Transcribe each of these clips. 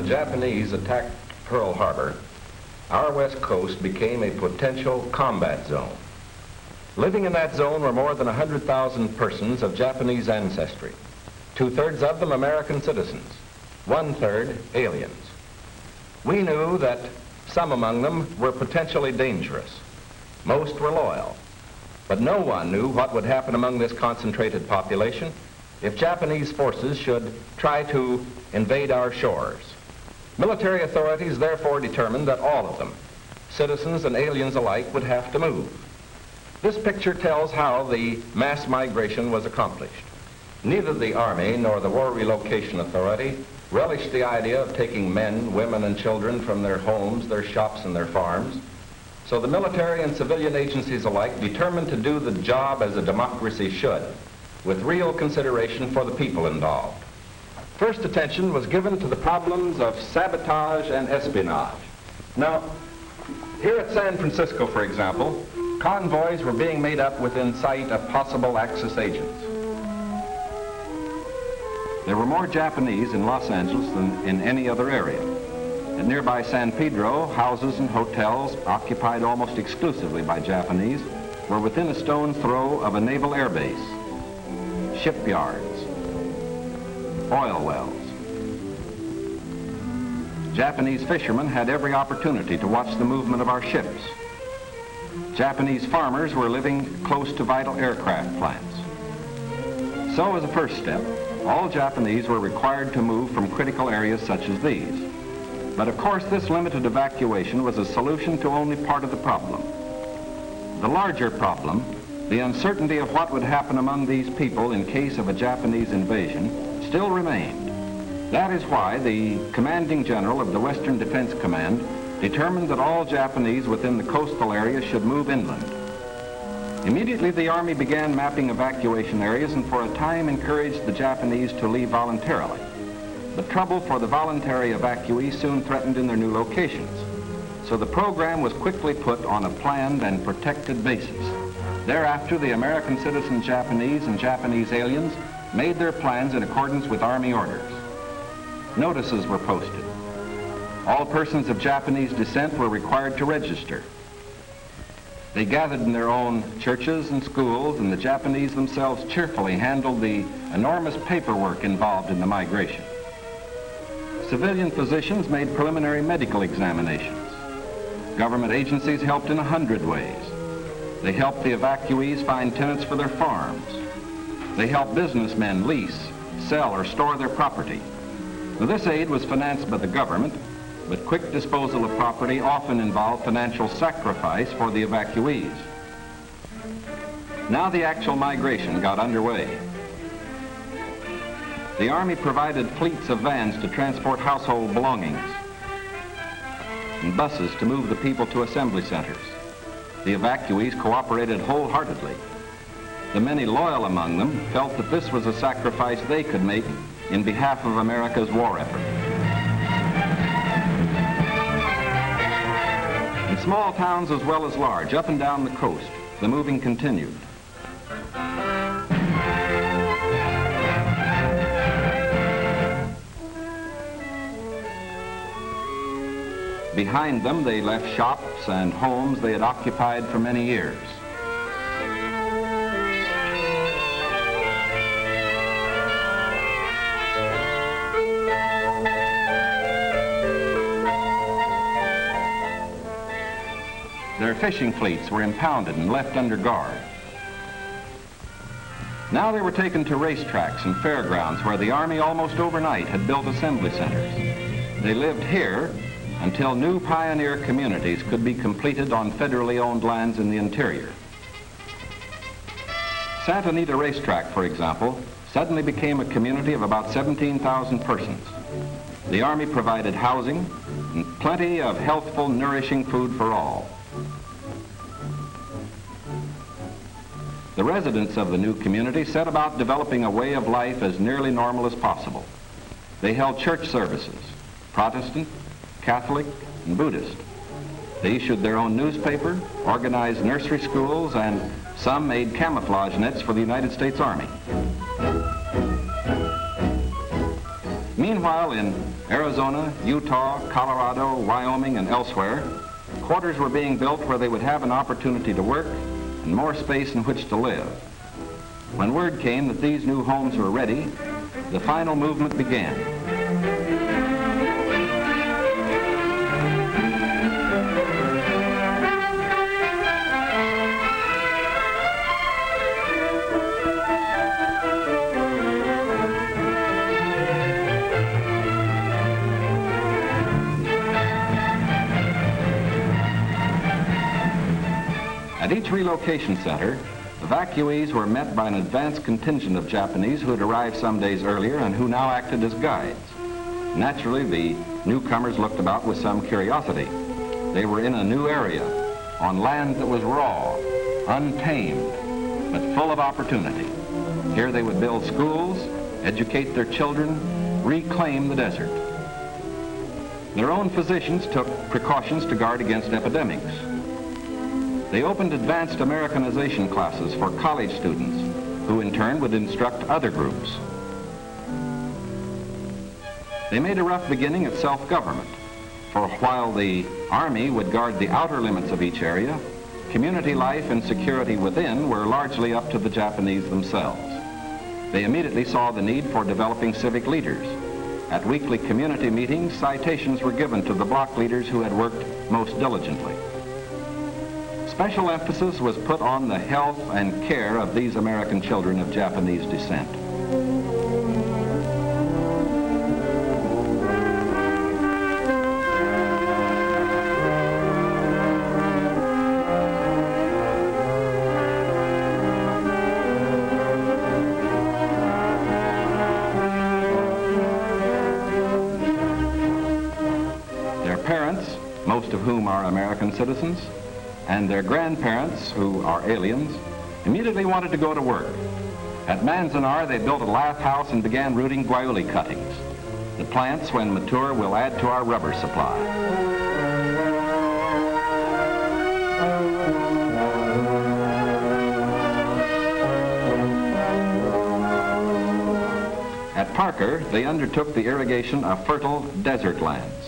Japanese attacked Pearl Harbor, our west coast became a potential combat zone. Living in that zone were more than 100,000 persons of Japanese ancestry, 2/3 of them American citizens, 1/3 aliens. We knew that some among them were potentially dangerous. Most were loyal, but no one knew what would happen among this concentrated population if Japanese forces should try to invade our shores. Military authorities therefore determined that all of them, citizens and aliens alike, would have to move. This picture tells how the mass migration was accomplished. Neither the Army nor the War Relocation Authority relished the idea of taking men, women, and children from their homes, their shops, and their farms. So the military and civilian agencies alike determined to do the job as a democracy should, with real consideration for the people involved. First attention was given to the problems of sabotage and espionage. Now, here at San Francisco, for example, convoys were being made up within sight of possible Axis agents. There were more Japanese in Los Angeles than in any other area. At nearby San Pedro, houses and hotels occupied almost exclusively by Japanese were within a stone's throw of a naval air base, shipyards, oil wells. Japanese fishermen had every opportunity to watch the movement of our ships. Japanese farmers were living close to vital aircraft plants. So as a first step, all Japanese were required to move from critical areas such as these. But of course, this limited evacuation was a solution to only part of the problem. The larger problem, the uncertainty of what would happen among these people in case of a Japanese invasion, still remained. That is why the commanding general of the Western Defense Command determined that all Japanese within the coastal area should move inland. Immediately, the Army began mapping evacuation areas and for a time encouraged the Japanese to leave voluntarily. But trouble for the voluntary evacuees soon threatened in their new locations. So the program was quickly put on a planned and protected basis. Thereafter, the American citizen Japanese and Japanese aliens made their plans in accordance with Army orders. Notices were posted. All persons of Japanese descent were required to register. They gathered in their own churches and schools, and the Japanese themselves cheerfully handled the enormous paperwork involved in the migration. Civilian physicians made preliminary medical examinations. Government agencies helped in 100 ways. They helped the evacuees find tenants for their farms. They helped businessmen lease, sell, or store their property. Now, this aid was financed by the government, but quick disposal of property often involved financial sacrifice for the evacuees. Now the actual migration got underway. The Army provided fleets of vans to transport household belongings and buses to move the people to assembly centers. The evacuees cooperated wholeheartedly. The many loyal among them felt that this was a sacrifice they could make in behalf of America's war effort. In small towns as well as large, up and down the coast, the moving continued. Behind them, they left shops and homes they had occupied for many years. Their fishing fleets were impounded and left under guard. Now they were taken to racetracks and fairgrounds where the Army almost overnight had built assembly centers. They lived here until new pioneer communities could be completed on federally owned lands in the interior. Santa Anita Racetrack, for example, suddenly became a community of about 17,000 persons. The Army provided housing and plenty of healthful, nourishing food for all. The residents of the new community set about developing a way of life as nearly normal as possible. They held church services, Protestant, Catholic, and Buddhist. They issued their own newspaper, organized nursery schools, and some made camouflage nets for the United States Army. Meanwhile, in Arizona, Utah, Colorado, Wyoming, and elsewhere, quarters were being built where they would have an opportunity to work and more space in which to live. When word came that these new homes were ready, the final movement began. At each relocation center, evacuees were met by an advance contingent of Japanese who had arrived some days earlier and who now acted as guides. Naturally, the newcomers looked about with some curiosity. They were in a new area, on land that was raw, untamed, but full of opportunity. Here they would build schools, educate their children, reclaim the desert. Their own physicians took precautions to guard against epidemics. They opened advanced Americanization classes for college students, who in turn would instruct other groups. They made a rough beginning at self-government, for while the Army would guard the outer limits of each area, community life and security within were largely up to the Japanese themselves. They immediately saw the need for developing civic leaders. At weekly community meetings, citations were given to the block leaders who had worked most diligently. Special emphasis was put on the health and care of these American children of Japanese descent. Their parents, most of whom are American citizens, and their grandparents, who are aliens, immediately wanted to go to work. At Manzanar, they built a lath house and began rooting guayuli cuttings. The plants, when mature, will add to our rubber supply. At Parker, they undertook the irrigation of fertile desert lands.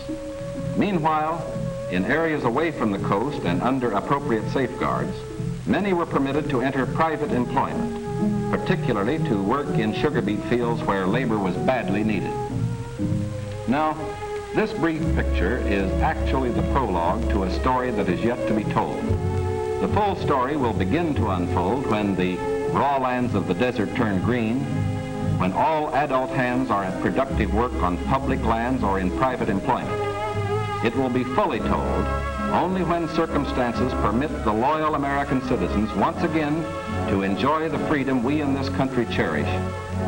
Meanwhile, in areas away from the coast and under appropriate safeguards, many were permitted to enter private employment, particularly to work in sugar beet fields where labor was badly needed. Now, this brief picture is actually the prologue to a story that is yet to be told. The full story will begin to unfold when the raw lands of the desert turn green, when all adult hands are at productive work on public lands or in private employment. It will be fully told only when circumstances permit the loyal American citizens once again to enjoy the freedom we in this country cherish,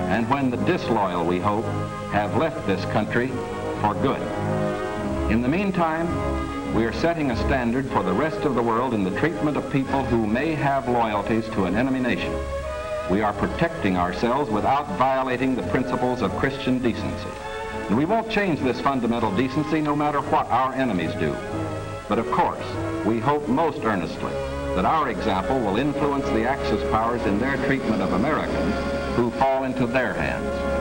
and when the disloyal, we hope, have left this country for good. In the meantime, we are setting a standard for the rest of the world in the treatment of people who may have loyalties to an enemy nation. We are protecting ourselves without violating the principles of Christian decency. And we won't change this fundamental decency no matter what our enemies do. But of course, we hope most earnestly that our example will influence the Axis powers in their treatment of Americans who fall into their hands.